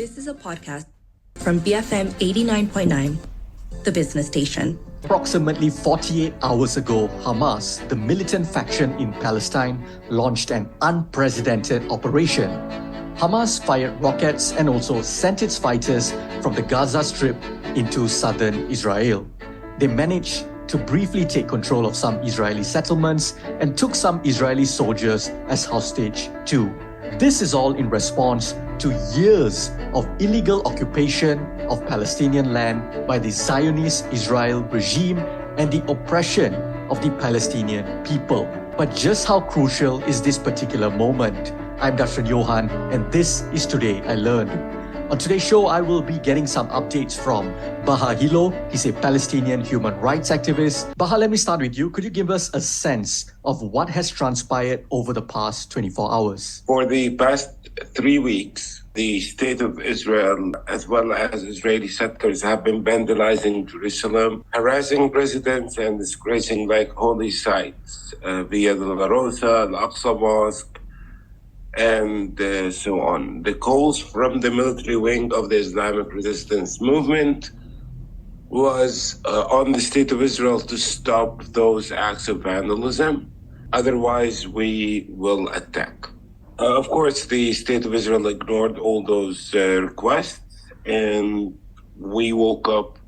This is a podcast from BFM 89.9, the business station. Approximately 48 hours ago, Hamas, the militant faction in Palestine, launched an unprecedented operation. Hamas fired rockets and also sent its fighters from the Gaza Strip into southern Israel. They managed to briefly take control of some Israeli settlements and took some Israeli soldiers as hostage too. This is all in response to years of illegal occupation of Palestinian land by the Zionist Israel regime and the oppression of the Palestinian people. But just how crucial is this particular moment? I'm Dr. Johan, and this is Today I Learned. On today's show, I will be getting some updates from Baha Hilo. He's a Palestinian human rights activist. Baha, let me start with you. Could you give us a sense of what has transpired over the past 24 hours? For the past 3 weeks, the state of Israel, as well as Israeli settlers, have been vandalizing Jerusalem, harassing residents and disgracing holy sites via the La Rosa, Al-Aqsa Mosque, and so on. The calls from the military wing of the Islamic resistance movement was on the state of Israel to stop those acts of vandalism. Otherwise, we will attack. Of course, the state of Israel ignored all those requests, and we woke up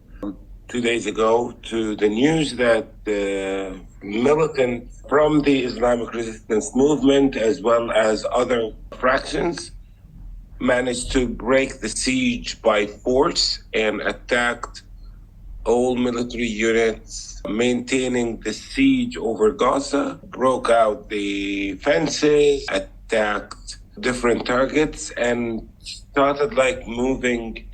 2 days ago to the news that the militants from the Islamic resistance movement, as well as other fractions, managed to break the siege by force and attacked all military units maintaining the siege over Gaza, broke out the fences, attacked different targets, and started moving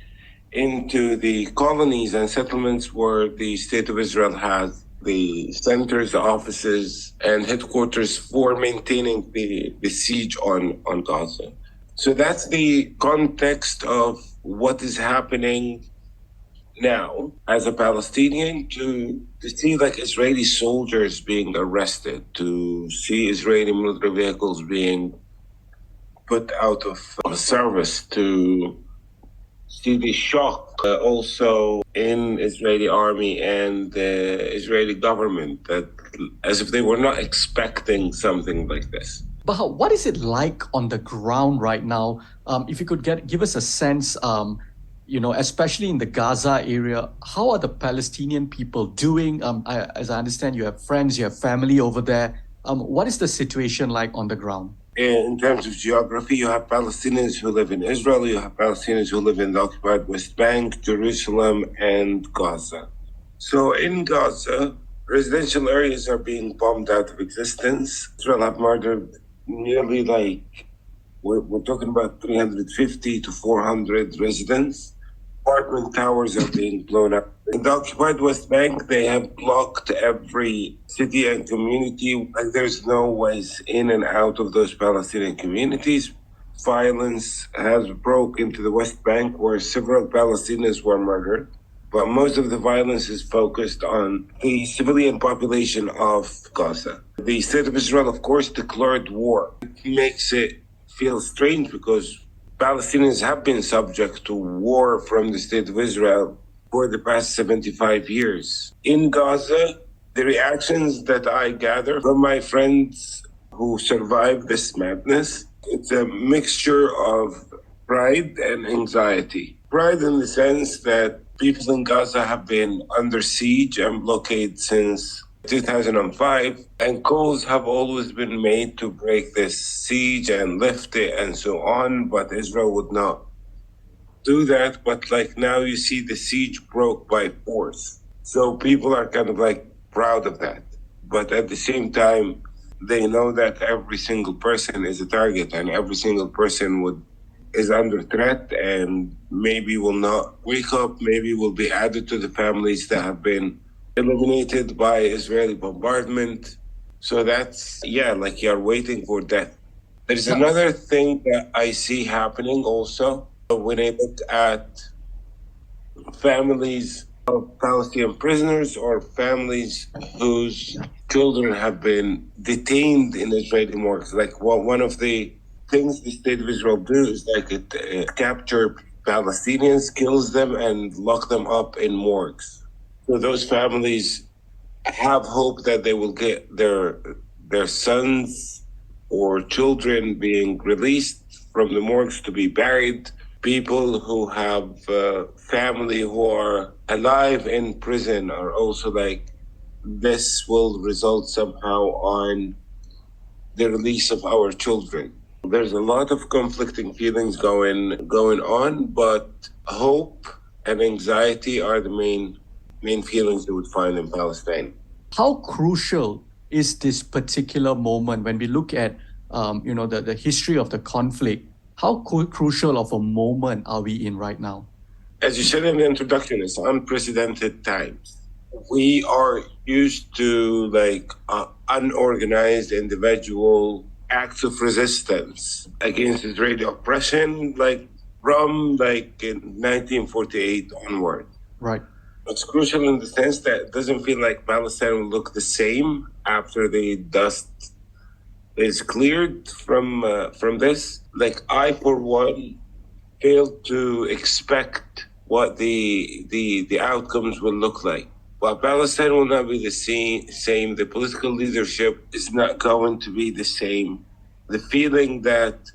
into the colonies and settlements where the state of Israel has the centers, offices, and headquarters for maintaining the siege on Gaza. So that's the context of what is happening now as a Palestinian, to see Israeli soldiers being arrested, to see Israeli military vehicles being put out of service, to see the shock also in Israeli army and the Israeli government, that as if they were not expecting something like this. Baha, what is it like on the ground right now? If you could give us a sense, especially in the Gaza area, how are the Palestinian people doing? As I understand, you have friends, you have family over there. What is the situation like on the ground? In terms of geography, you have Palestinians who live in Israel, you have Palestinians who live in the occupied West Bank, Jerusalem, and Gaza. So in Gaza, residential areas are being bombed out of existence. Israel have murdered nearly we're talking about 350 to 400 residents. Apartment towers are being blown up. In the occupied West Bank, they have blocked every city and community. There's no ways in and out of those Palestinian communities. Violence has broke into the West Bank, where several Palestinians were murdered. But most of the violence is focused on the civilian population of Gaza. The state of Israel, of course, declared war. It makes it feel strange because Palestinians have been subject to war from the state of Israel for the past 75 years. In Gaza, the reactions that I gather from my friends who survived this madness, it's a mixture of pride and anxiety. Pride in the sense that people in Gaza have been under siege and blockade since 2005, and calls have always been made to break this siege and lift it and so on, but Israel would not do that. But now you see the siege broke by force. So people are proud of that. But at the same time, they know that every single person is a target and every single person is under threat and maybe will not wake up, maybe will be added to the families that have been eliminated by Israeli bombardment. So that's, you're waiting for death. There's another thing that I see happening also. When I look at families of Palestinian prisoners or families whose children have been detained in Israeli morgues, one of the things the state of Israel do is capture Palestinians, kills them and lock them up in morgues. So those families have hope that they will get their sons or children being released from the morgues to be buried. People who have family who are alive in prison are also like, this will result somehow on the release of our children. There's a lot of conflicting feelings going on, but hope and anxiety are the main feelings you would find in Palestine. How crucial is this particular moment when we look at the history of the conflict? How crucial of a moment are we in right now? As you said in the introduction, it's unprecedented times. We are used to unorganized individual acts of resistance against Israeli oppression, from in 1948 onward. Right. It's crucial in the sense that it doesn't feel like Palestine will look the same after the dust is cleared from this. I, for one, fail to expect what the outcomes will look like. Well, Palestine will not be the same. The political leadership is not going to be the same. The feeling that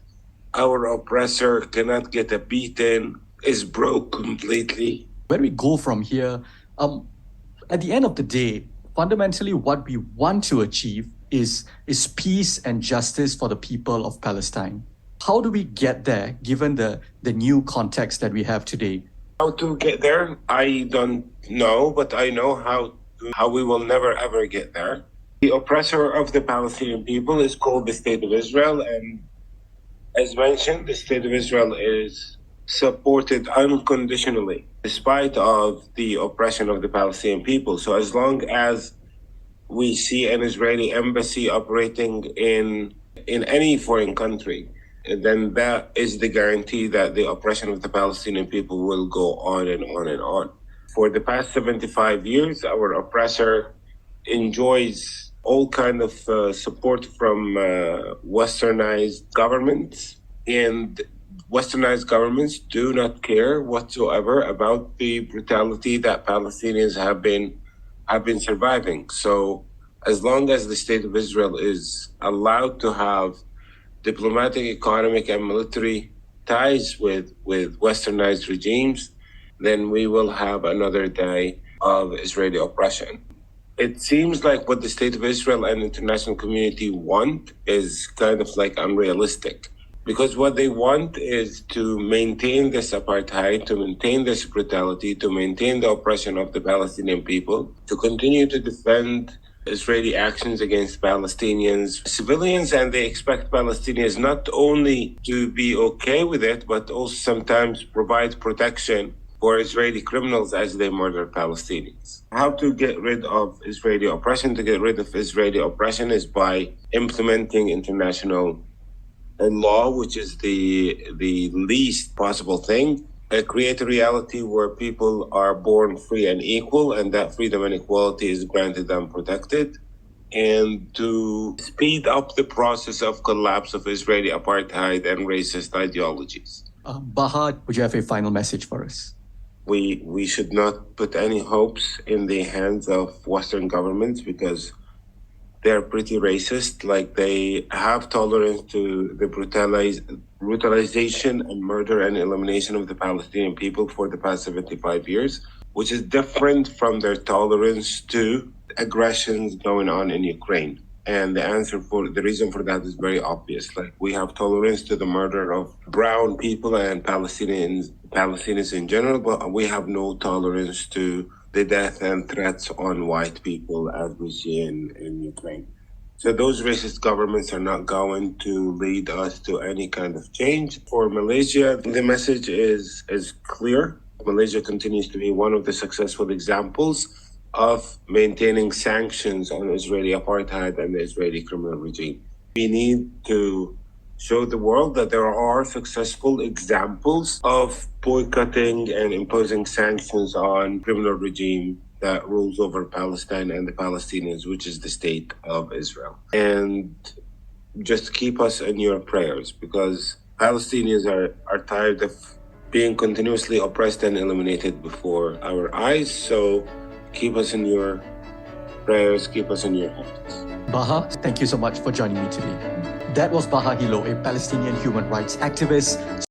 our oppressor cannot get a beating is broke completely. Where we go from here, at the end of the day, fundamentally what we want to achieve is peace and justice for the people of Palestine. How do we get there, given the new context that we have today? How to get there, I don't know, but I know how we will never ever get there. The oppressor of the Palestinian people is called the State of Israel, and as mentioned, the State of Israel is supported unconditionally, despite of the oppression of the Palestinian people. So as long as we see an Israeli embassy operating in any foreign country, then that is the guarantee that the oppression of the Palestinian people will go on and on and on. For the past 75 years, our oppressor enjoys all kind of support from westernized governments, and westernized governments do not care whatsoever about the brutality that Palestinians have been surviving. So as long as the State of Israel is allowed to have diplomatic, economic, and military ties with westernized regimes, then we will have another day of Israeli oppression. It seems like what the State of Israel and the international community want is kind of unrealistic, because what they want is to maintain this apartheid, to maintain this brutality, to maintain the oppression of the Palestinian people, to continue to defend Israeli actions against Palestinians, civilians, and they expect Palestinians not only to be okay with it, but also sometimes provide protection for Israeli criminals as they murder Palestinians. How to get rid of Israeli oppression? To get rid of Israeli oppression is by implementing international law, which is the least possible thing. Create a reality where people are born free and equal, and that freedom and equality is granted and protected, and to speed up the process of collapse of Israeli apartheid and racist ideologies. Baha, would you have a final message for us? We should not put any hopes in the hands of Western governments, because they're pretty racist. They have tolerance to the brutalization and murder and elimination of the Palestinian people for the past 75 years, which is different from their tolerance to aggressions going on in Ukraine. And the reason for that is very obvious. We have tolerance to the murder of brown people and Palestinians in general, but we have no tolerance to the death and threats on white people as we see in Ukraine. So those racist governments are not going to lead us to any kind of change. For Malaysia, the message is clear. Malaysia continues to be one of the successful examples of maintaining sanctions on Israeli apartheid and the Israeli criminal regime. We need to show the world that there are successful examples of boycotting and imposing sanctions on criminal regime that rules over Palestine and the Palestinians, which is the State of Israel. And just keep us in your prayers, because Palestinians are tired of being continuously oppressed and eliminated before our eyes. So keep us in your prayers, keep us in your hearts. Baha, thank you so much for joining me today. That was Baha Hilo, a Palestinian human rights activist.